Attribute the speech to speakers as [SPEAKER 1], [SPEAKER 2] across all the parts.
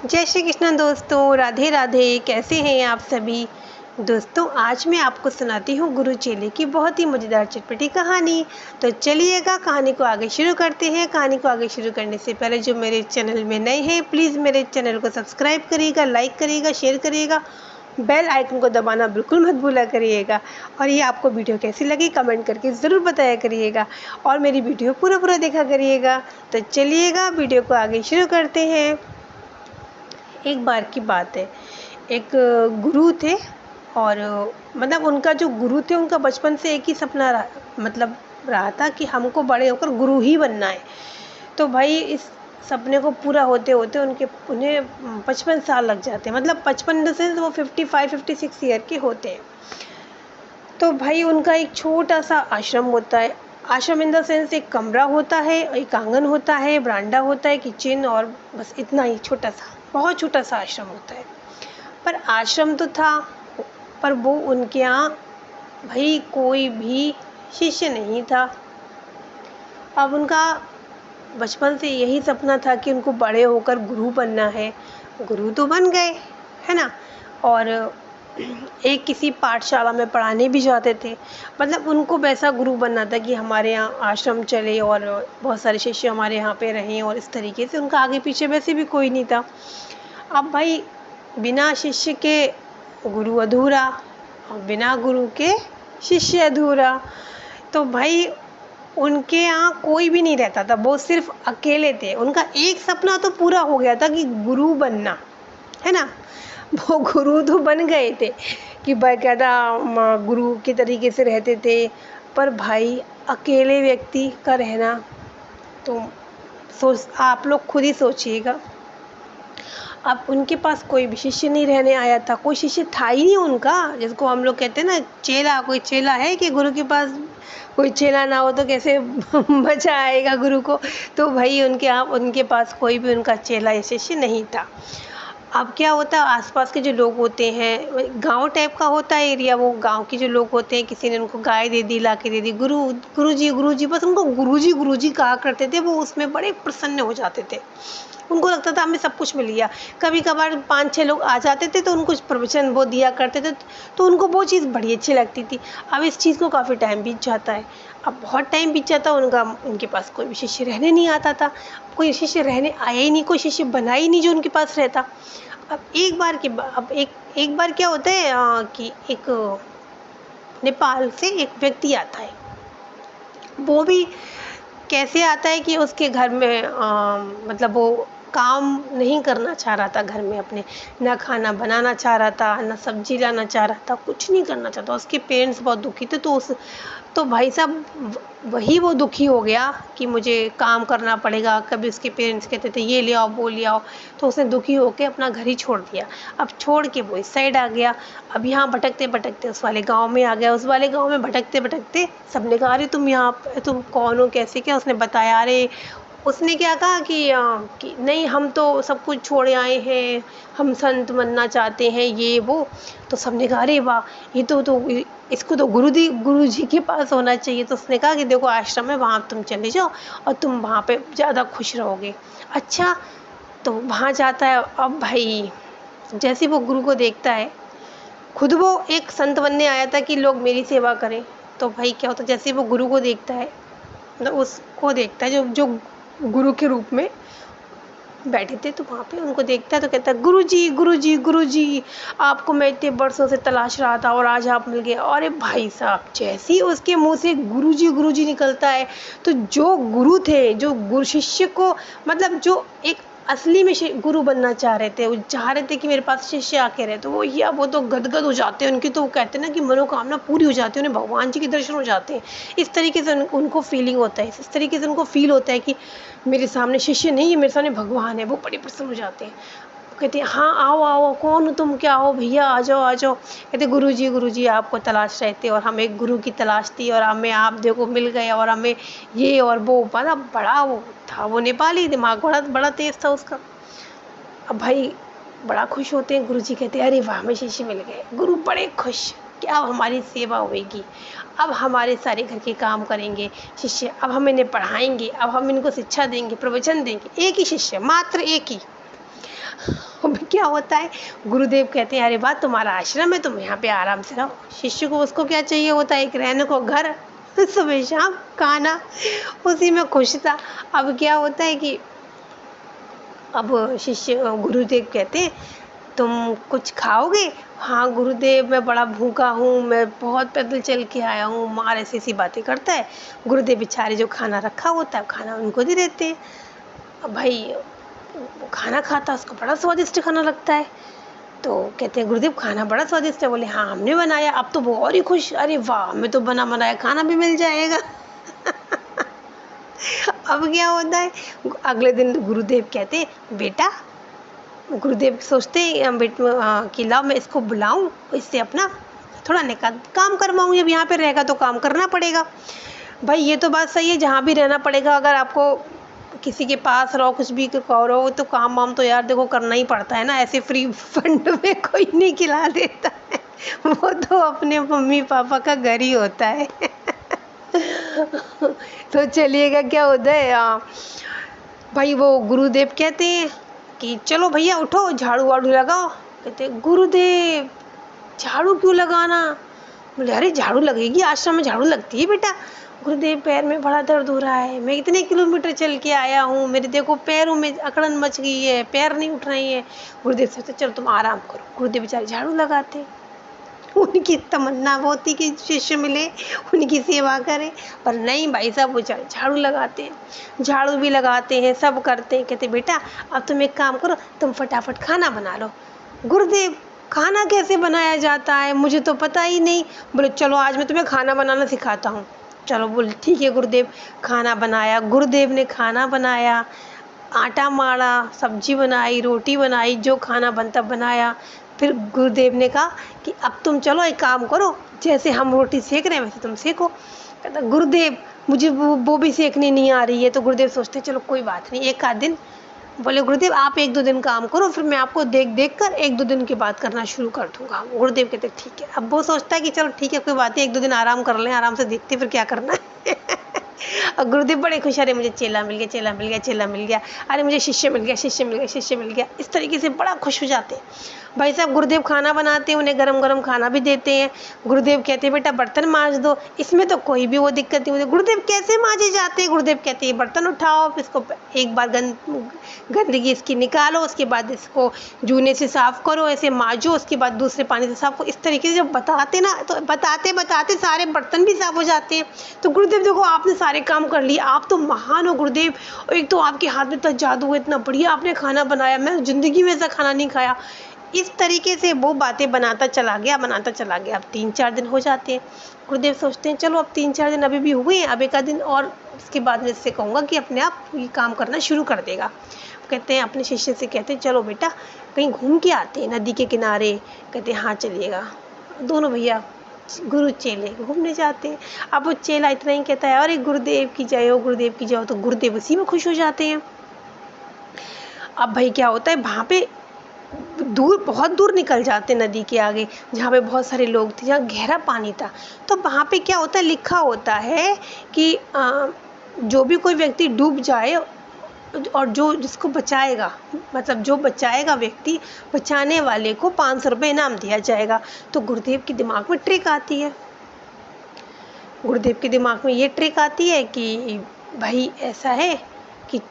[SPEAKER 1] जय श्री कृष्ण दोस्तों, राधे राधे। कैसे हैं आप सभी दोस्तों। आज मैं आपको सुनाती हूँ गुरु चेले की बहुत ही मज़ेदार चटपटी कहानी। तो चलिएगा कहानी को आगे शुरू करते हैं। कहानी को आगे शुरू करने से पहले जो मेरे चैनल में नए हैं प्लीज़ मेरे चैनल को सब्सक्राइब करिएगा, लाइक करिएगा, शेयर करिएगा, बेल आइकन को दबाना बिल्कुल मत भूला करिएगा। और ये आपको वीडियो कैसी लगी कमेंट करके ज़रूर बताया करिएगा और मेरी वीडियो पूरा देखा करिएगा। तो चलिएगा वीडियो को आगे शुरू करते हैं। एक बार की बात है, एक गुरु थे और मतलब उनका जो गुरु थे उनका बचपन से एक ही सपना रहा था कि हमको बड़े होकर गुरु ही बनना है। तो भाई इस सपने को पूरा होते होते उन्हें 55 साल लग जाते हैं। मतलब 55 से वो 55-56 ईयर के होते हैं। तो भाई उनका एक छोटा सा आश्रम होता है। आश्रम इन द सेंस एक कमरा होता है, एक आंगन होता है, बरांडा होता है, किचन, और बस इतना ही छोटा सा, बहुत छोटा सा आश्रम होता है। पर आश्रम तो था, पर वो उनके यहाँ भाई कोई भी शिष्य नहीं था। अब उनका बचपन से यही सपना था कि उनको बड़े होकर गुरु बनना है। गुरु तो बन गए, है ना। और एक किसी पाठशाला में पढ़ाने भी जाते थे। मतलब उनको वैसा गुरु बनना था कि हमारे यहाँ आश्रम चले और बहुत सारे शिष्य हमारे यहाँ पे रहें, और इस तरीके से उनका आगे पीछे वैसे भी कोई नहीं था। अब भाई बिना शिष्य के गुरु अधूरा और बिना गुरु के शिष्य अधूरा। तो भाई उनके यहाँ कोई भी नहीं रहता था, वो सिर्फ अकेले थे। उनका एक सपना तो पूरा हो गया था कि गुरु बनना, है ना। वो गुरु तो बन गए थे कि बाकायदा गुरु के तरीके से रहते थे। पर भाई अकेले व्यक्ति का रहना, तो आप लोग खुद ही सोचिएगा। अब उनके पास कोई भी शिष्य नहीं रहने आया था, कोई शिष्य था ही नहीं उनका। जिसको हम लोग कहते हैं ना चेला, कोई चेला है कि गुरु के पास कोई चेला ना हो तो कैसे मजा आएगा गुरु को। तो भाई उनके पास कोई भी उनका चेला या शिष्य नहीं था। अब क्या होता है, आसपास के जो लोग होते हैं, गांव टाइप का होता है एरिया, वो गांव के जो लोग होते हैं, किसी ने उनको गाय दे दी, ला के दे दी, गुरु जी, बस उनको गुरु जी कहा करते थे। वो उसमें बड़े प्रसन्न हो जाते थे। उनको लगता था हमें सब कुछ मिल गया। कभी कभार 5-6 लोग आ जाते थे तो उनको प्रवचन वो दिया करते थे, तो उनको वो चीज़ बड़ी अच्छी लगती थी। अब इस चीज़ को काफ़ी टाइम बीत जाता है। अब बहुत टाइम बीत जाता, उनके पास कोई भी शिष्य रहने नहीं आता था। कोई शिष्य रहने आया ही नहीं, कोई शिष्य बना ही नहीं जो उनके पास रहता। अब एक बार क्या होता है कि एक नेपाल से एक व्यक्ति आता है। वो भी कैसे आता है कि उसके घर में मतलब वो काम नहीं करना चाह रहा था घर में अपने, ना खाना बनाना चाह रहा था, ना सब्जी लाना चाह रहा था, कुछ नहीं करना चाहता। उसके पेरेंट्स बहुत दुखी थे। तो भाई साहब वही वो दुखी हो गया कि मुझे काम करना पड़ेगा। कभी उसके पेरेंट्स कहते थे ये ले आओ, वो ले आओ, तो उसने दुखी होकर अपना घर ही छोड़ दिया। अब छोड़ के वो इस साइड आ गया। अब यहाँ भटकते भटकते उस वाले गांव में आ गया। उस वाले गांव में भटकते भटकते सबने कहा अरे तुम कौन हो, कैसे, क्या। उसने बताया। अरे उसने क्या कहा कि नहीं, हम तो सब कुछ छोड़े आए हैं, हम संत बनना चाहते हैं, ये वो। तो सबने कहा अरे वाह, ये तो इसको तो गुरु जी के पास होना चाहिए। तो उसने कहा कि देखो आश्रम है, वहाँ तुम चले जाओ और तुम वहाँ पे ज़्यादा खुश रहोगे। अच्छा, तो वहाँ जाता है। अब भाई जैसे वो गुरु को देखता है, खुद वो एक संत बनने आया था कि लोग मेरी सेवा करें। तो भाई क्या होता है, जैसे वो गुरु को देखता है, मतलब उसको देखता है जो गुरु के रूप में बैठे थे, तो वहाँ पे उनको देखता है तो कहता है गुरु जी, आपको मैं इतने वर्षों से तलाश रहा था और आज आप मिल गए। अरे भाई साहब, जैसे ही उसके मुंह से गुरु जी निकलता है, तो जो गुरु थे, जो गुरु शिष्य को, मतलब जो एक असली में गुरु बनना चाह रहे थे, वो चाह रहे थे कि मेरे पास शिष्य आके रहे, तो वो तो गदगद हो जाते हैं उनकी। तो वो कहते हैं ना कि मनोकामना पूरी हो जाती है, उन्हें भगवान जी के दर्शन हो जाते हैं। इस तरीके से उनको फीलिंग होता है, इस तरीके से उनको फील होता है कि मेरे सामने शिष्य नहीं है, मेरे सामने भगवान है। वो बड़े प्रसन्न हो जाते हैं। कहते हैं हाँ आओ आओ, कौन हो तुम, क्या हो भैया, आ जाओ। कहते गुरु जी आपको तलाश रहे थे और हमें एक गुरु की तलाश थी और हमें आप देखो मिल गए, और हमें ये और वो। बड़ा वो था, वो नेपाली, दिमाग बड़ा तेज था उसका। अब भाई बड़ा खुश होते हैं। गुरु जी कहते हैं अरे वाह, हमें शिष्य मिल गए। गुरु बड़े खुश कि अब हमारी सेवा होगी, अब हमारे सारे घर के काम करेंगे शिष्य, अब हम इन्हें पढ़ाएंगे, अब हम इनको शिक्षा देंगे, प्रवचन देंगे। एक ही शिष्य, मात्र एक ही। अब क्या होता है, गुरुदेव कहते हैं अरे वाह तुम्हारा आश्रम है, तुम यहाँ पे आराम से रहो। शिष्य को उसको क्या चाहिए होता है, एक रहने को घर, सुबह शाम खाना, उसी में खुश था। अब क्या होता है कि अब शिष्य गुरुदेव कहते हैं तुम कुछ खाओगे? हाँ गुरुदेव मैं बड़ा भूखा हूँ, मैं बहुत पैदल चल के आया हूँ। मार ऐसी ऐसी बातें करता है। गुरुदेव बेचारे जो खाना रखा होता है खाना उनको दे देते हैं। अब भाई खाना खाता, उसको बड़ा स्वादिष्ट खाना लगता है। तो कहते हैं गुरुदेव खाना बड़ा स्वादिष्ट है। बोले हाँ हमने बनाया। अब तो वो और ही खुश, अरे वाह हमें तो बना बनाया खाना भी मिल जाएगा। अब क्या होता है, अगले दिन गुरुदेव कहते हैं बेटा, गुरुदेव सोचते हैं कि लाओ मैं इसको बुलाऊं, इससे अपना थोड़ा निकाल काम करवाऊँ। जब यहाँ पे रहेगा तो काम करना पड़ेगा। भाई ये तो बात सही है, जहाँ भी रहना पड़ेगा। अगर आपको किसी के पास रहो, कुछ भी करो, तो काम वाम तो यार देखो करना ही पड़ता है ना। ऐसे फ्री फंड में कोई नहीं खिला देता है, वो तो अपने मम्मी पापा का घर ही होता है। तो चलिएगा क्या होता है, भाई वो गुरुदेव कहते हैं कि चलो भैया उठो झाड़ू वाड़ू लगाओ। कहते गुरुदेव झाड़ू क्यों लगाना? बोले अरे झाड़ू लगेगी, आश्रम में झाड़ू लगती है बेटा। गुरुदेव पैर में बड़ा दर्द हो रहा है, मैं इतने किलोमीटर चल के आया हूँ, मेरे देखो पैरों में अकड़न मच गई है, पैर नहीं उठ रही है। गुरुदेव सोचते चलो तुम आराम करो। गुरुदेव बेचारे झाड़ू लगाते। उनकी तमन्ना वो थी कि शिष्य मिले उनकी सेवा करे, पर नहीं भाई साहब वो झाड़ू लगाते हैं, झाड़ू भी लगाते हैं, सब करते हैं। कहते बेटा अब तुम एक काम करो, तुम फटाफट खाना बना लो। गुरुदेव खाना कैसे बनाया जाता है, मुझे तो पता ही नहीं। बोले चलो आज मैं तुम्हें खाना बनाना सिखाता हूँ। चलो बोले ठीक है गुरुदेव। खाना बनाया, गुरुदेव ने खाना बनाया, आटा माड़ा, सब्जी बनाई, रोटी बनाई, जो खाना बनता बनाया। फिर गुरुदेव ने कहा कि अब तुम चलो एक काम करो, जैसे हम रोटी सेक रहे हैं वैसे तुम सेको। कहता गुरुदेव मुझे वो भी सेकनी नहीं आ रही है। तो गुरुदेव सोचते चलो कोई बात नहीं, एक आध दिन। बोले गुरुदेव आप एक दो दिन काम करो, फिर मैं आपको देख देख कर एक दो दिन के बाद करना शुरू कर दूंगा। गुरुदेव कहते ठीक है। अब वो सोचता है कि चलो ठीक है कोई बात नहीं, एक दो दिन आराम कर लें, आराम से देखते फिर क्या करना है। और गुरुदेव बड़े खुश, अरे मुझे चेला मिल गया, चेला मिल गया, चेला मिल गया, अरे मुझे शिष्य मिल गया, शिष्य मिल गया, शिष्य मिल गया। इस तरीके से बड़ा खुश हो जाते हैं। भाई साहब गुरुदेव खाना बनाते हैं, उन्हें गरम गरम खाना भी देते हैं। गुरुदेव कहते हैं बेटा बर्तन मांज दो, इसमें तो कोई भी वो दिक्कत नहीं होती। गुरुदेव कैसे मांजे जाते हैं? गुरुदेव कहते हैं बर्तन उठाओ, इसको एक बार गंदगी इसकी निकालो, उसके बाद इसको जूने से साफ करो, ऐसे मांजो, उसके बाद दूसरे पानी से साफ करो। इस तरीके से जब बताते ना, तो बताते बताते सारे बर्तन भी साफ हो जाते हैं। तो गुरुदेव देखो आपने सारे काम कर लिए, आप तो महान हो गुरुदेव, और एक तो आपके हाथ में इतना जादू है, इतना बढ़िया आपने खाना बनाया, मैं ज़िंदगी में ऐसा खाना नहीं खाया। इस तरीके से वो बातें बनाता चला गया, बनाता चला गया। अब 3-4 दिन हो जाते हैं। गुरुदेव सोचते हैं चलो अब 3-4 दिन अभी भी हुए हैं, अब एक आध दिन और उसके बाद मैं इससे कहूँगा कि अपने आप ये काम करना शुरू कर देगा। कहते हैं अपने शिष्य से कहते हैं चलो बेटा कहीं घूम के आते हैं नदी के किनारे। कहते हैं हाँ चलिएगा। दोनों भैया गुरु चेले घूमने जाते हैं। अब वो चेला इतना ही कहता है अरे गुरुदेव की जय हो, गुरुदेव की जय हो, तो गुरुदेव उसी में खुश हो जाते हैं। अब भाई क्या होता है, वहाँ पे दूर, बहुत दूर निकल जाते नदी के आगे, जहाँ पे बहुत सारे लोग थे, जहाँ गहरा पानी था। तो वहाँ पे क्या होता है, लिखा होता है कि जो भी कोई व्यक्ति डूब जाए और जो जिसको बचाएगा, मतलब जो बचाएगा व्यक्ति, बचाने वाले को 500 रुपये इनाम दिया जाएगा। तो गुरुदेव के दिमाग में ट्रिक आती है, गुरुदेव के दिमाग में ये ट्रिक आती है कि भाई ऐसा है कि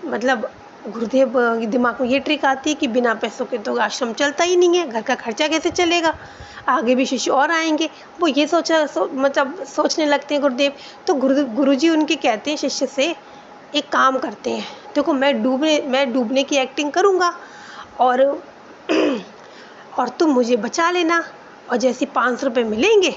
[SPEAKER 1] मतलब गुरुदेव के दिमाग में ये ट्रिक आती है कि बिना पैसों के तो आश्रम चलता ही नहीं है, घर का खर्चा कैसे चलेगा, आगे भी शिष्य और आएंगे। वो ये मतलब सोचने लगते हैं गुरुदेव। तो गुरुजी उनके कहते हैं शिष्य से एक काम करते हैं, देखो मैं डूबने की एक्टिंग करूँगा और तुम मुझे बचा लेना, और जैसे 500 रुपये मिलेंगे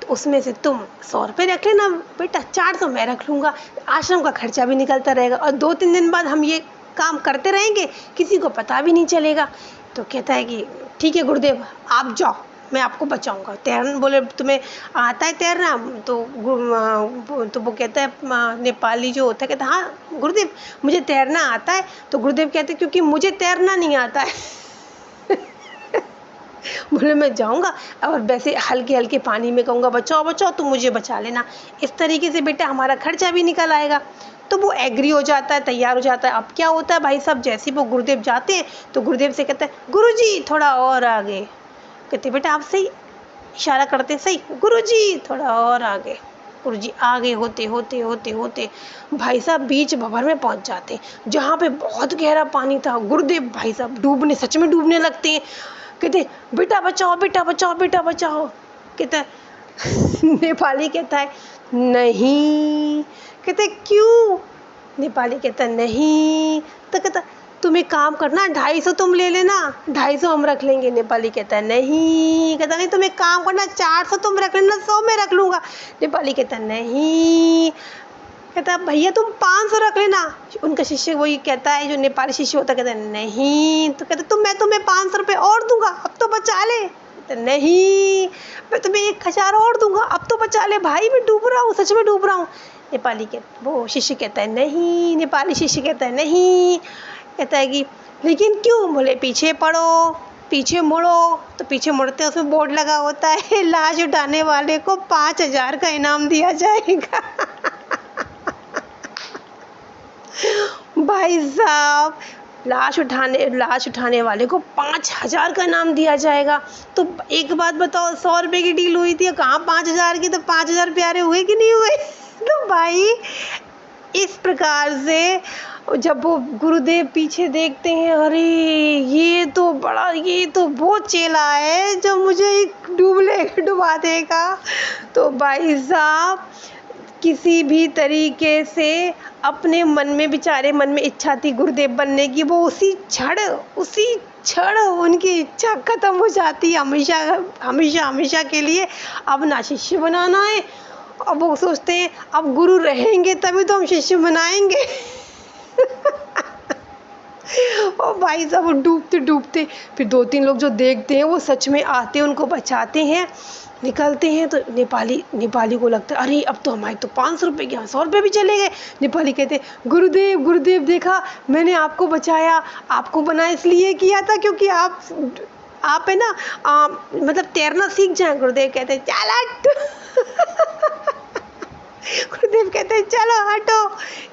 [SPEAKER 1] तो उसमें से तुम 100 रुपये रख लेना बेटा, 400 मैं रख लूँगा, आश्रम का खर्चा भी निकलता रहेगा, और 2-3 दिन बाद हम ये काम करते रहेंगे, किसी को पता भी नहीं चलेगा। तो कहता है कि ठीक है गुरुदेव आप जाओ, मैं आपको बचाऊंगा। तैरना, बोले तुम्हें आता है तैरना? तो वो कहता है नेपाली जो होता है, कहता है हाँ गुरुदेव मुझे तैरना आता है। तो गुरुदेव कहते हैं क्योंकि मुझे तैरना नहीं आता है। बोले मैं जाऊंगा और वैसे हल्के हल्के पानी में कहूँगा बचाओ बचाओ, तुम मुझे बचा लेना, इस तरीके से बेटा हमारा खर्चा भी निकल आएगा। तो वो एग्री हो जाता है, तैयार हो जाता है। अब क्या होता है भाई साहब, जैसे वो गुरुदेव जाते हैं तो गुरुदेव से कहता है गुरुजी थोड़ा और आगे। कहते बेटा आप सही इशारा करते हैं, सही गुरुजी थोड़ा और आगे। गुरुजी आगे होते होते होते होते भाई साहब बीच भंवर में पहुंच जाते हैं, जहाँ पे बहुत गहरा पानी था। गुरुदेव भाई साहब डूबने, सच में डूबने लगते हैं। कहते बेटा बचाओ बेटा बचाओ बेटा बचाओ। कहता है नेपाली कहता है नहीं। कहते क्यों? नेपाली कहता है नहीं। तो कहता तुम एक काम करना, 250 तुम ले लेना, 250 हम रख लेंगे। नेपाली कहता है नहीं। कहता नहीं तुम एक काम करना, 400 तुम रख लेना, 100 मैं रख लूँगा। नेपाली कहता है नहीं। कहता भैया तुम 500 रख लेना। उनका शिष्य वही कहता है, जो नेपाली शिष्य होता है, कहता है नहीं। तो कहता मैं तुम्हें 500 रुपये और दूंगा, अब तो बचा ले। कहता नहीं, मैं तुम्हें 1000 और दूंगा, अब तो बचा ले भाई, मैं डूब रहा हूँ, सच में डूब रहा हूँ। नेपाली के वो शिष्य कहता है नहीं। नेपाली शिष्य कहता है नहीं। कहता है कि लेकिन क्यों? बोले पीछे पढ़ो, पीछे मुड़ो। तो पीछे मुड़ते उसमें बोर्ड लगा होता है, लाश उठाने वाले को 5000 का इनाम दिया जाएगा। भाई साहब लाश उठाने वाले को 5000 का इनाम दिया जाएगा। तो एक बात बताओ, 100 रुपये की डील हुई थी, कहाँ 5000 की? तो 5000 प्यारे हुए कि नहीं हुए? तो भाई इस प्रकार से जब वो गुरुदेव पीछे देखते हैं, अरे ये तो वो चेला है जो मुझे डुबा देगा। तो भाई साहब किसी भी तरीके से अपने मन में, बेचारे मन में इच्छा थी गुरुदेव बनने की, वो उसी क्षण उनकी इच्छा खत्म हो जाती है, हमेशा के लिए। अब ना शिष्य बनाना है। अब वो सोचते हैं अब गुरु रहेंगे तभी तो हम शिष्य बनाएंगे। और भाई साहब वो डूबते फिर 2-3 लोग जो देखते हैं वो सच में आते हैं, उनको बचाते हैं, निकलते हैं। तो नेपाली को लगता है अरे अब तो हमारे तो 500 रुपये के 100 रुपये भी चले गए। नेपाली कहते गुरुदेव देखा मैंने आपको बचाया, आपको बना इसलिए किया था क्योंकि आप है ना मतलब तैरना सीख जाए। गुरुदेव कहते हैं चल हट। गुरुदेव कहते हैं चलो हटो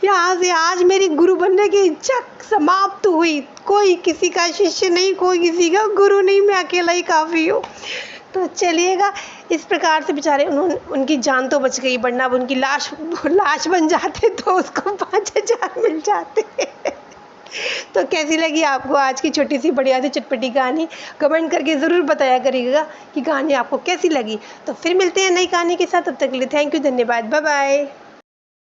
[SPEAKER 1] यहाँ से, आज मेरी गुरु बनने की इच्छा समाप्त हुई। कोई किसी का शिष्य नहीं, कोई किसी का गुरु नहीं, मैं अकेला ही काफ़ी हूँ। तो चलिएगा इस प्रकार से बेचारे उनकी जान तो बच गई, वरना उनकी लाश बन जाते तो उसको 5000 मिल जाते। तो कैसी लगी आपको आज की छोटी सी बढ़िया सी चटपटी कहानी? कमेंट करके ज़रूर बताया करिएगा कि कहानी आपको कैसी लगी। तो फिर मिलते हैं नई कहानी के साथ, तब तक के लिए थैंक यू, धन्यवाद, बाय बाय।